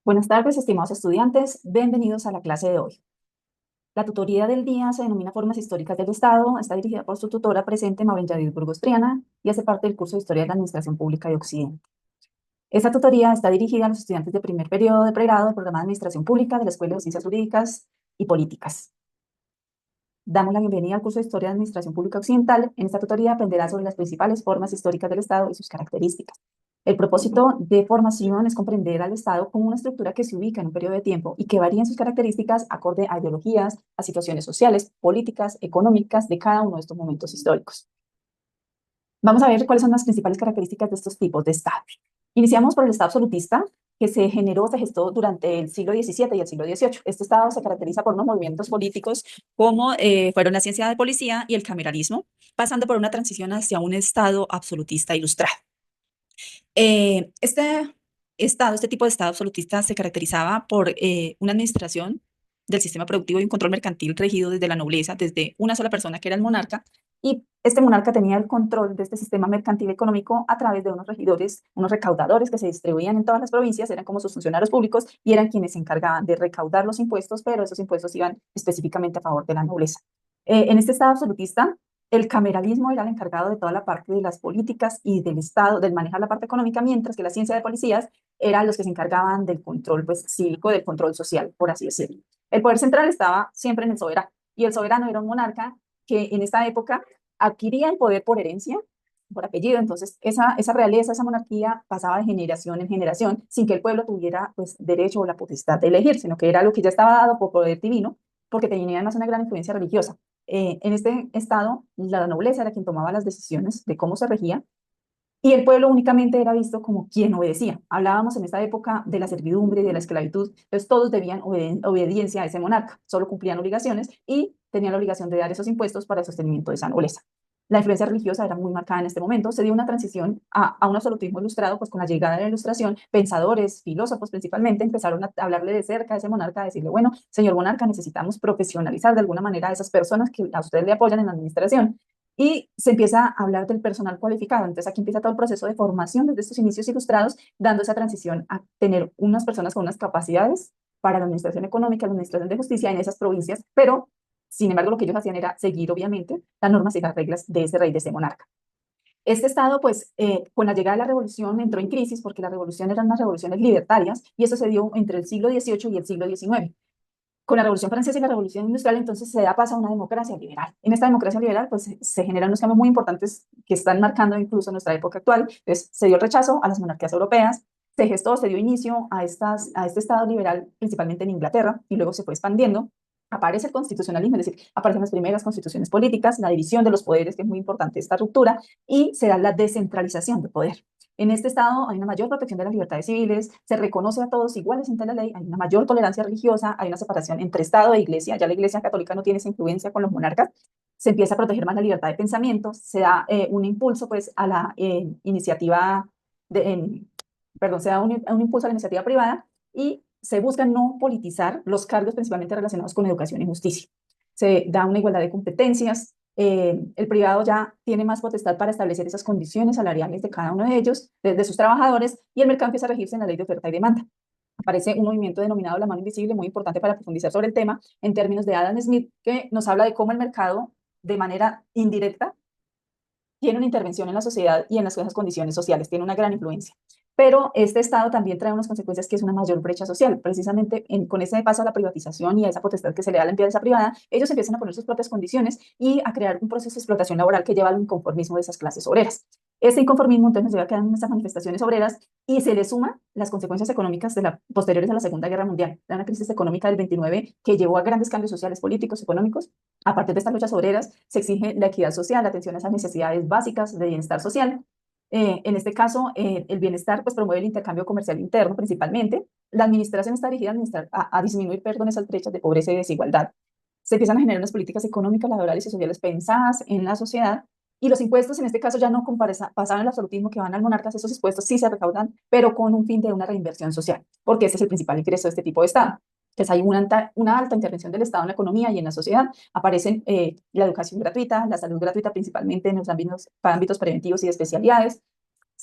Buenas tardes, estimados estudiantes. Bienvenidos a la clase de hoy. La tutoría del día se denomina Formas Históricas del Estado. Está dirigida por su tutora presente, Maureen Yadid Burgos Triana, y hace parte del curso de Historia de la Administración Pública de Occidente. Esta tutoría está dirigida a los estudiantes de primer periodo de pregrado del programa de Administración Pública de la Escuela de Ciencias Jurídicas y Políticas. Damos la bienvenida al curso de Historia de la Administración Pública Occidental. En esta tutoría aprenderá sobre las principales formas históricas del Estado y sus características. El propósito de formación es comprender al Estado como una estructura que se ubica en un periodo de tiempo y que varía en sus características acorde a ideologías, a situaciones sociales, políticas, económicas de cada uno de estos momentos históricos. Vamos a ver cuáles son las principales características de estos tipos de Estado. Iniciamos por el Estado absolutista, que se gestó durante el siglo XVII y el siglo XVIII. Este Estado se caracteriza por unos movimientos políticos como fueron la ciencia de policía y el cameralismo, pasando por una transición hacia un Estado absolutista ilustrado. Este tipo de Estado absolutista se caracterizaba por una administración del sistema productivo y un control mercantil regido desde la nobleza, desde una sola persona que era el monarca, y este monarca tenía el control de este sistema mercantil económico a través de unos regidores, unos recaudadores que se distribuían en todas las provincias, eran como sus funcionarios públicos y eran quienes se encargaban de recaudar los impuestos, pero esos impuestos iban específicamente a favor de la nobleza. En este Estado absolutista, el cameralismo era el encargado de toda la parte de las políticas y del Estado, del manejar la parte económica, mientras que la ciencia de policías eran los que se encargaban del control pues, cívico, del control social, por así decirlo. El poder central estaba siempre en el soberano, y el soberano era un monarca que en esta época adquiría el poder por herencia, por apellido. Entonces esa realeza, esa monarquía pasaba de generación en generación sin que el pueblo tuviera pues, derecho o la potestad de elegir, sino que era lo que ya estaba dado por poder divino, porque tenía además una gran influencia religiosa. En este estado, la nobleza era quien tomaba las decisiones de cómo se regía y el pueblo únicamente era visto como quien obedecía. Hablábamos en esta época de la servidumbre y de la esclavitud, entonces todos debían obediencia a ese monarca, solo cumplían obligaciones y tenían la obligación de dar esos impuestos para el sostenimiento de esa nobleza. La influencia religiosa era muy marcada en este momento. Se dio una transición a un absolutismo ilustrado, pues con la llegada de la ilustración, pensadores, filósofos principalmente, empezaron a hablarle de cerca a ese monarca, a decirle, bueno, señor monarca, necesitamos profesionalizar de alguna manera a esas personas que a usted le apoyan en la administración. Y se empieza a hablar del personal cualificado. Entonces aquí empieza todo el proceso de formación desde estos inicios ilustrados, dando esa transición a tener unas personas con unas capacidades para la administración económica, la administración de justicia en esas provincias, pero sin embargo, lo que ellos hacían era seguir, obviamente, las normas y las reglas de ese rey, de ese monarca. Este Estado, pues, con la llegada de la revolución entró en crisis porque la revolución eran unas revoluciones libertarias y eso se dio entre el siglo XVIII y el siglo XIX. Con la Revolución Francesa y la Revolución Industrial, entonces se da paso a una democracia liberal. En esta democracia liberal, pues se generan unos cambios muy importantes que están marcando incluso nuestra época actual. Entonces, se dio el rechazo a las monarquías europeas, se dio inicio a este Estado liberal, principalmente en Inglaterra, y luego se fue expandiendo. Aparece el constitucionalismo, es decir, aparecen las primeras constituciones políticas, la división de los poderes, que es muy importante esta ruptura, y se da la descentralización de poder. En este Estado hay una mayor protección de las libertades civiles, se reconoce a todos iguales ante la ley, hay una mayor tolerancia religiosa, hay una separación entre Estado e Iglesia, ya la Iglesia católica no tiene esa influencia con los monarcas, se empieza a proteger más la libertad de pensamiento, se da un impulso pues a la iniciativa, perdón, se da un impulso a la iniciativa privada y se busca no politizar los cargos principalmente relacionados con educación y justicia. Se da una igualdad de competencias, el privado ya tiene más potestad para establecer esas condiciones salariales de cada uno de ellos, de sus trabajadores, y el mercado empieza a regirse en la ley de oferta y demanda. Aparece un movimiento denominado la mano invisible, muy importante para profundizar sobre el tema, en términos de Adam Smith, que nos habla de cómo el mercado, de manera indirecta, tiene una intervención en la sociedad y en las condiciones sociales, tiene una gran influencia. Pero este Estado también trae unas consecuencias que es una mayor brecha social. Precisamente con ese paso a la privatización y a esa potestad que se le da a la empresa privada, ellos empiezan a poner sus propias condiciones y a crear un proceso de explotación laboral que lleva al inconformismo de esas clases obreras. Este inconformismo entonces nos lleva a quedar en estas manifestaciones obreras y se le suma las consecuencias económicas posteriores a la Segunda Guerra Mundial, de una crisis económica del 29 que llevó a grandes cambios sociales, políticos, económicos. A partir de estas luchas obreras se exige la equidad social, la atención a esas necesidades básicas de bienestar social. En este caso, el bienestar pues, promueve el intercambio comercial interno principalmente. La administración está dirigida a disminuir, perdón, esas brechas de pobreza y desigualdad. Se empiezan a generar unas políticas económicas, laborales y sociales pensadas en la sociedad. Y los impuestos, en este caso, ya no pasaban el absolutismo que van al monarca, esos impuestos sí se recaudan, pero con un fin de una reinversión social, porque ese es el principal ingreso de este tipo de Estado. Entonces hay una alta intervención del Estado en la economía y en la sociedad. Aparecen la educación gratuita, la salud gratuita, principalmente en los ámbitos preventivos y de especialidades.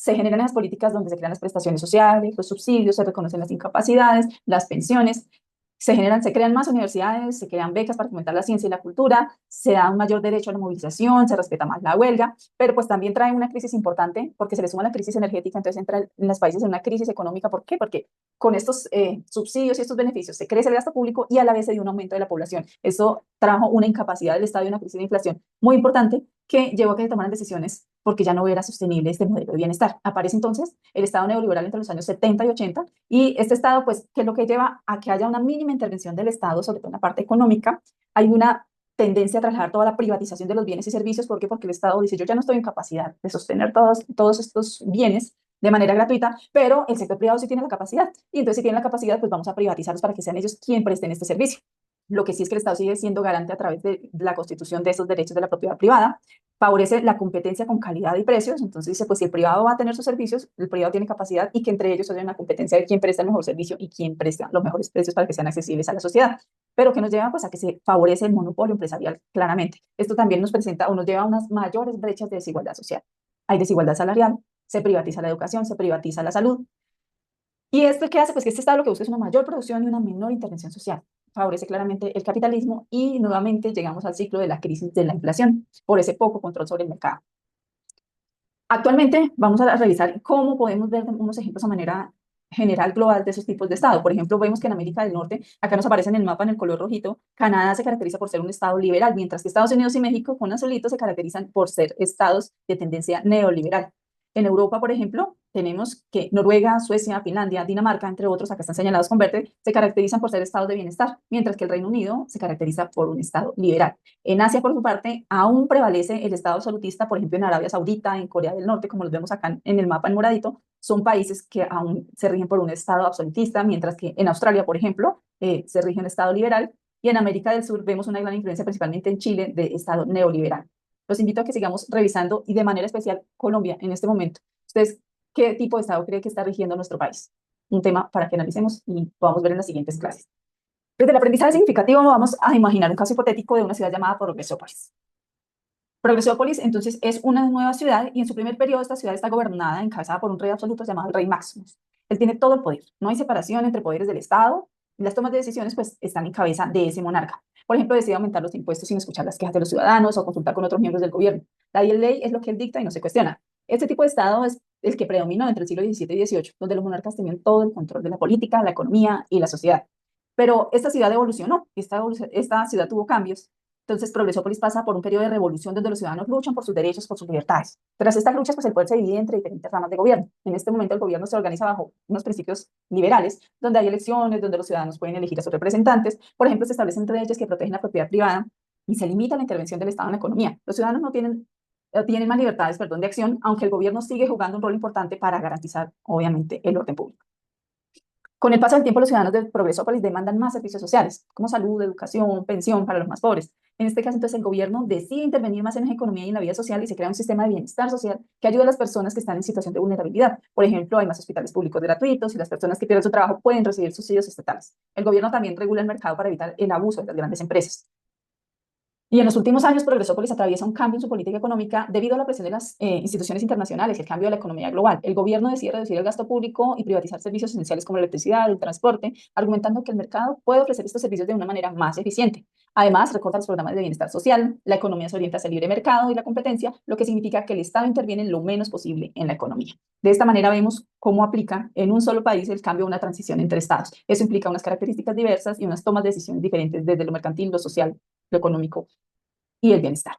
se generan esas políticas donde se crean las prestaciones sociales, los subsidios, se reconocen las incapacidades, las pensiones, se crean más universidades, se crean becas para fomentar la ciencia y la cultura, se da un mayor derecho a la movilización, se respeta más la huelga, pero pues también trae una crisis importante porque se le suma la crisis energética, entonces entra en los países en una crisis económica. ¿Por qué? Porque con estos subsidios y estos beneficios se crece el gasto público y a la vez se dio un aumento de la población. Eso trajo una incapacidad del Estado y una crisis de inflación muy importante que llevó a que se tomaran decisiones porque ya no era sostenible este modelo de bienestar. Aparece entonces el Estado neoliberal entre los años 70 y 80 y este Estado, pues, ¿qué es lo que lleva a que haya una mínima intervención del Estado, sobre todo en la parte económica? Hay una tendencia a trasladar toda la privatización de los bienes y servicios. ¿Por qué? Porque el Estado dice, yo ya no estoy en capacidad de sostener todos estos bienes de manera gratuita, pero el sector privado sí tiene la capacidad. Y entonces, si tiene la capacidad, pues vamos a privatizarlos para que sean ellos quienes presten este servicio. Lo que sí es que el Estado sigue siendo garante a través de la constitución de esos derechos de la propiedad privada, favorece la competencia con calidad y precios. Entonces dice, pues si el privado va a tener sus servicios, el privado tiene capacidad y que entre ellos haya una competencia de quién presta el mejor servicio y quién presta los mejores precios para que sean accesibles a la sociedad. Pero que nos lleva pues a que se favorece el monopolio empresarial claramente. Esto también nos presenta o nos lleva a unas mayores brechas de desigualdad social. Hay desigualdad salarial, se privatiza la educación, se privatiza la salud. ¿Y esto qué hace? Pues que este Estado lo que busca es una mayor producción y una menor intervención social. Favorece claramente el capitalismo y nuevamente llegamos al ciclo de la crisis de la inflación por ese poco control sobre el mercado. Actualmente vamos a revisar cómo podemos ver unos ejemplos a manera general global de esos tipos de Estado. Por ejemplo, vemos que en América del Norte, acá nos aparece en el mapa en el color rojito, Canadá se caracteriza por ser un Estado liberal, mientras que Estados Unidos y México con azulitos se caracterizan por ser estados de tendencia neoliberal. En Europa, por ejemplo, tenemos que Noruega, Suecia, Finlandia, Dinamarca, entre otros, acá están señalados con verde, se caracterizan por ser estados de bienestar, mientras que el Reino Unido se caracteriza por un estado liberal. En Asia, por su parte, aún prevalece el estado absolutista. Por ejemplo, en Arabia Saudita, en Corea del Norte, como los vemos acá en el mapa en moradito, son países que aún se rigen por un estado absolutista, mientras que en Australia, por ejemplo, se rige un estado liberal, y en América del Sur vemos una gran influencia, principalmente en Chile, de estado neoliberal. Los invito a que sigamos revisando y de manera especial Colombia en este momento. ¿Ustedes qué tipo de estado cree que está rigiendo nuestro país? Un tema para que analicemos y podamos ver en las siguientes clases. Desde el aprendizaje significativo vamos a imaginar un caso hipotético de una ciudad llamada Progresópolis. Progresópolis entonces es una nueva ciudad y en su primer periodo esta ciudad está gobernada, encabezada por un rey absoluto llamado el rey Maximus. Él tiene todo el poder, no hay separación entre poderes del Estado y las tomas de decisiones pues están en cabeza de ese monarca. Por ejemplo, decide aumentar los impuestos sin escuchar las quejas de los ciudadanos o consultar con otros miembros del gobierno. La ley es lo que él dicta y no se cuestiona. Este tipo de Estado es el que predominó entre el siglo XVII y XVIII, donde los monarcas tenían todo el control de la política, la economía y la sociedad. Pero esta ciudad evolucionó, esta ciudad tuvo cambios. Entonces, Progresópolis pasa por un periodo de revolución donde los ciudadanos luchan por sus derechos, por sus libertades. Tras estas luchas, pues el poder se divide entre diferentes ramas de gobierno. En este momento, el gobierno se organiza bajo unos principios liberales, donde hay elecciones, donde los ciudadanos pueden elegir a sus representantes. Por ejemplo, se establecen leyes que protegen la propiedad privada y se limita la intervención del Estado en la economía. Los ciudadanos no tienen más libertades, perdón, de acción, aunque el gobierno sigue jugando un rol importante para garantizar, obviamente, el orden público. Con el paso del tiempo, los ciudadanos de Progresópolis demandan más servicios sociales, como salud, educación, pensión para los más pobres. En este caso, entonces, el gobierno decide intervenir más en la economía y en la vida social y se crea un sistema de bienestar social que ayuda a las personas que están en situación de vulnerabilidad. Por ejemplo, hay más hospitales públicos gratuitos y las personas que pierden su trabajo pueden recibir subsidios estatales. El gobierno también regula el mercado para evitar el abuso de las grandes empresas. Y en los últimos años, Progresópolis atraviesa un cambio en su política económica debido a la presión de las instituciones internacionales y el cambio de la economía global. El gobierno decide reducir el gasto público y privatizar servicios esenciales como la electricidad, el transporte, argumentando que el mercado puede ofrecer estos servicios de una manera más eficiente. Además, recorta los programas de bienestar social, la economía se orienta hacia el libre mercado y la competencia, lo que significa que el Estado interviene lo menos posible en la economía. De esta manera vemos cómo aplica en un solo país el cambio a una transición entre estados. Eso implica unas características diversas y unas tomas de decisiones diferentes desde lo mercantil, lo social, lo económico y el bienestar.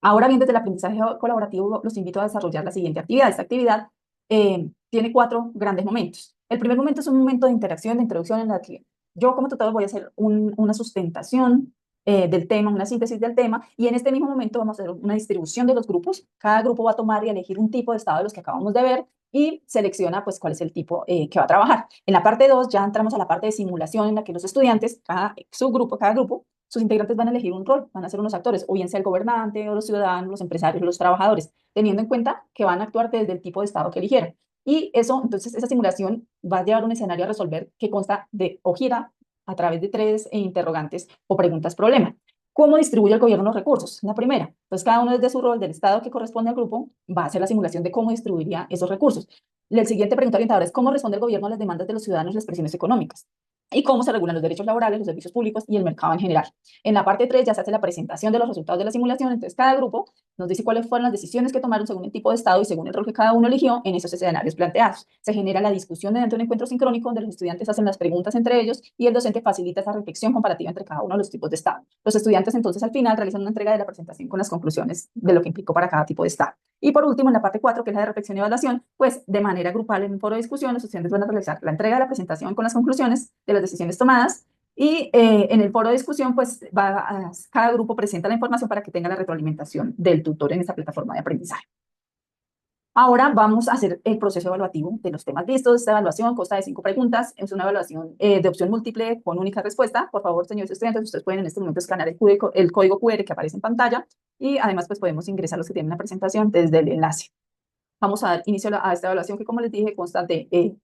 Ahora bien, desde el aprendizaje colaborativo los invito a desarrollar la siguiente actividad. Esta actividad tiene 4 grandes momentos. El primer momento es un momento de interacción, de introducción, en la que yo como tutor voy a hacer una sustentación del tema, una síntesis del tema, y en este mismo momento vamos a hacer una distribución de los grupos. Cada grupo va a tomar y elegir un tipo de estado de los que acabamos de ver y selecciona pues cuál es el tipo que va a trabajar. En la parte 2 ya entramos a la parte de simulación en la que los estudiantes, cada grupo, sus integrantes van a elegir un rol, van a ser unos actores, o bien sea el gobernante, o los ciudadanos, los empresarios, los trabajadores, teniendo en cuenta que van a actuar desde el tipo de estado que eligieron. Y eso, entonces, esa simulación va a llevar un escenario a resolver que consta de o gira a través de 3 interrogantes o preguntas problema. ¿Cómo distribuye el gobierno los recursos? La primera. Entonces, cada uno desde su rol del Estado que corresponde al grupo va a hacer la simulación de cómo distribuiría esos recursos. La siguiente pregunta orientadora es cómo responde el gobierno a las demandas de los ciudadanos y las presiones económicas y cómo se regulan los derechos laborales, los servicios públicos y el mercado en general. En la parte 3 ya se hace la presentación de los resultados de la simulación, entonces cada grupo nos dice cuáles fueron las decisiones que tomaron según el tipo de Estado y según el rol que cada uno eligió en esos escenarios planteados. Se genera la discusión mediante un encuentro sincrónico donde los estudiantes hacen las preguntas entre ellos y el docente facilita esa reflexión comparativa entre cada uno de los tipos de Estado. Los estudiantes entonces al final realizan una entrega de la presentación con las conclusiones de lo que implicó para cada tipo de Estado. Y por último, en la parte 4, que es la de reflexión y evaluación, pues de manera grupal en un foro de discusión, los estudiantes van a realizar la entrega de la presentación con las conclusiones de las decisiones tomadas y en el foro de discusión, pues cada grupo presenta la información para que tenga la retroalimentación del tutor en esta plataforma de aprendizaje. Ahora vamos a hacer el proceso evaluativo de los temas vistos. Esta evaluación consta de 5 preguntas. Es una evaluación de opción múltiple con única respuesta. Por favor, señores estudiantes, ustedes pueden en este momento escanear el código QR que aparece en pantalla y además pues podemos ingresar los que tienen la presentación desde el enlace. Vamos a dar inicio a esta evaluación que, como les dije, consta de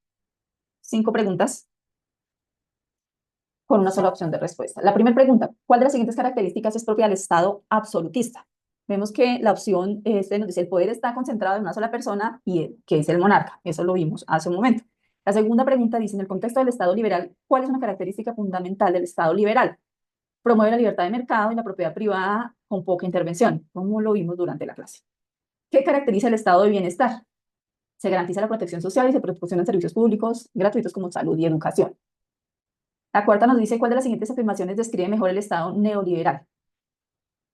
5 preguntas con una sola opción de respuesta. La primera pregunta, ¿cuál de las siguientes características es propia del Estado absolutista? Vemos que la opción nos dice el poder está concentrado en una sola persona y que es el monarca. Eso lo vimos hace un momento. La segunda pregunta dice, en el contexto del Estado liberal, ¿cuál es una característica fundamental del Estado liberal? Promueve la libertad de mercado y la propiedad privada con poca intervención, como lo vimos durante la clase. ¿Qué caracteriza el estado de bienestar? Se garantiza la protección social y se proporcionan servicios públicos gratuitos como salud y educación. La cuarta nos dice cuál de las siguientes afirmaciones describe mejor el Estado neoliberal.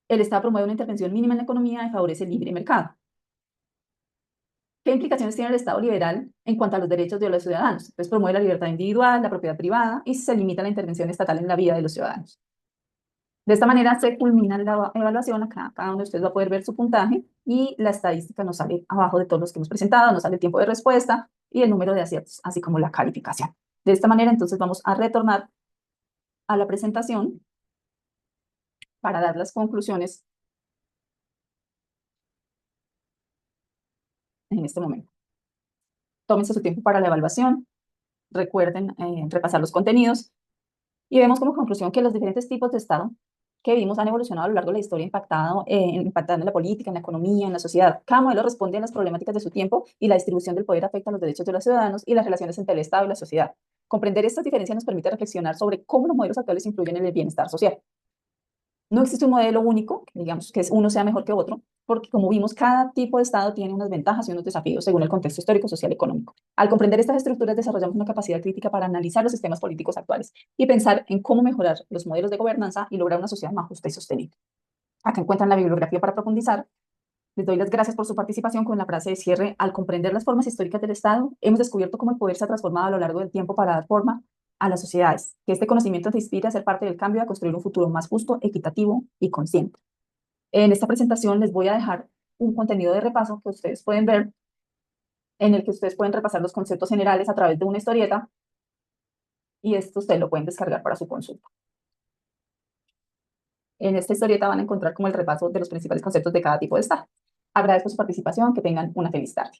El Estado promueve una intervención mínima en la economía y favorece el libre mercado. ¿Qué implicaciones tiene el Estado liberal en cuanto a los derechos de los ciudadanos? Entonces promueve la libertad individual, la propiedad privada y se limita la intervención estatal en la vida de los ciudadanos. De esta manera se culmina la evaluación. Acá cada uno de ustedes va a poder ver su puntaje y la estadística nos sale abajo de todos los que hemos presentado, nos sale el tiempo de respuesta y el número de aciertos, así como la calificación. De esta manera entonces vamos a retornar a la presentación para dar las conclusiones en este momento. Tómense su tiempo para la evaluación, recuerden repasar los contenidos y vemos como conclusión que los diferentes tipos de Estado que vimos han evolucionado a lo largo de la historia impactando en la política, en la economía, en la sociedad. Cada modelo responde a las problemáticas de su tiempo y la distribución del poder afecta a los derechos de los ciudadanos y las relaciones entre el Estado y la sociedad. Comprender estas diferencias nos permite reflexionar sobre cómo los modelos actuales influyen en el bienestar social. No existe un modelo único, digamos que uno sea mejor que otro, porque como vimos, cada tipo de Estado tiene unas ventajas y unos desafíos según el contexto histórico, social y económico. Al comprender estas estructuras, desarrollamos una capacidad crítica para analizar los sistemas políticos actuales y pensar en cómo mejorar los modelos de gobernanza y lograr una sociedad más justa y sostenible. Acá encuentran la bibliografía para profundizar. Les doy las gracias por su participación con la frase de cierre. Al comprender las formas históricas del Estado, hemos descubierto cómo el poder se ha transformado a lo largo del tiempo para dar forma a las sociedades. Que este conocimiento te inspire a ser parte del cambio y a construir un futuro más justo, equitativo y consciente. En esta presentación les voy a dejar un contenido de repaso que ustedes pueden ver, en el que ustedes pueden repasar los conceptos generales a través de una historieta y esto ustedes lo pueden descargar para su consulta. En esta historieta van a encontrar como el repaso de los principales conceptos de cada tipo de Estado. Agradezco su participación, que tengan una feliz tarde.